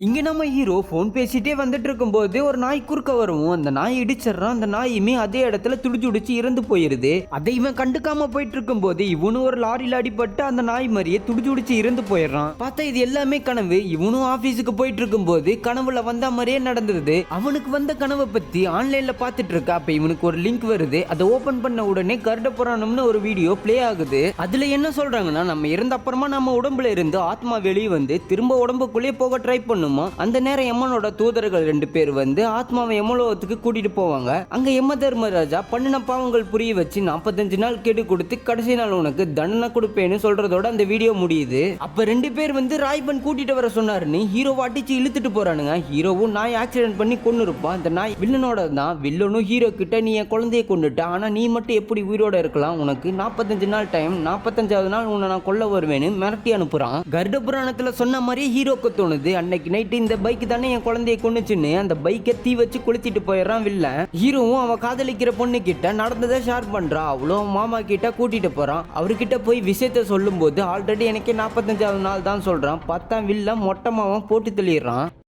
இங்க நம்ம hero phone பேசிட்டே வந்துட்டு இருக்கும்போது ஒரு நாய் குறுக்க வரும். அந்த நாய் இடிச்சிடறான். அந்த நாயுமே அதே இடத்துல துடிச்சு இறந்து போயிருது. அதை இவன் கண்டுக்காம போயிட்டு இருக்கும்போது இவனும் ஒரு லாரியில அடிபட்டு அந்த நாய் மாதிரியே துடிச்சு இறந்து போயிடுறான். பார்த்தா இது எல்லாமே கனவு. இவனும் ஆபீஸுக்கு போயிட்டு இருக்கும்போது கனவுல வந்த மாதிரியே நடந்தது. அவனுக்கு வந்த கனவை பத்தி ஆன்லைன்ல பார்த்துட்டு இருக்க. அப்ப இவனுக்கு ஒரு லிங்க் வருது. அதை ஓபன் பண்ண உடனே கருட புராணம்னு ஒரு வீடியோ பிளே ஆகுது. அதுல என்ன சொல்றாங்கன்னா, நம்ம இறந்த அப்புறமா நம்ம உடம்புல இருந்து ஆத்மா வெளியே வந்து திரும்ப உடம்புக்குள்ளே போக ட்ரை பண்ணும். அந்த நேரம் யமனோட தூதர்கள் 2 பேர் வந்து ஆத்மாவை யமலோகத்துக்கு கூட்டிட்டு போவாங்க. அங்க யம தர்மராஜா பண்ணின பாவங்கள் புரிய வச்சு 45 நாள் கெடு கொடுத்து கடைசி நாள் உனக்கு தண்டனை கொடுப்பேன்னு சொல்றதோட அந்த வீடியோ முடியுது. அப்ப 2 பேர் வந்து ராய்பன் கூட்டிட்டு வர சொன்னாருன்னு ஹீரோவை அடிச்சு இழுத்துட்டு போறானுங்க. ஹீரோவும் நாய் ஆக்சிடென்ட் பண்ணி கொண்டு இருப்பான். அந்த நாய் வில்லனோட தான். வில்லனும் ஹீரோ கிட்ட நீ என் குழந்தைய கொண்டுட்ட, ஆனா நீ மட்டும் எப்படி உயிரோட இருக்கலாம், உனக்கு 45 நாள் டைம், 45வது நாள் உன்னை நான் கொல்ல வருவேன்னு மிரட்டி அனுப்புறான். கருட புராணத்துல சொன்ன மாதிரியே ஹீரோக்கு தோணுது. அன்னைக்கு நைட்டு இந்த பைக் தானே என் குழந்தைய கொண்டுச்சுன்னு அந்த பைக்கை தீ வச்சு கொளுத்திட்டு போயிடறான் வில்லன். ஹீரோவும் அவன் காதலிக்கிற பொண்ணு கிட்ட நடந்ததை ஷேர் பண்றா. அவ்வளோ மாமா கிட்ட கூட்டிட்டு போறான். அவர்கிட்ட போய் விஷயத்த சொல்லும் போது ஆல்ரெடி எனக்கே 45வது நாள் தான் சொல்றான். பார்த்தா வில்லன் மொட்டமாவன் போட்டு தள்ளிடுறான்.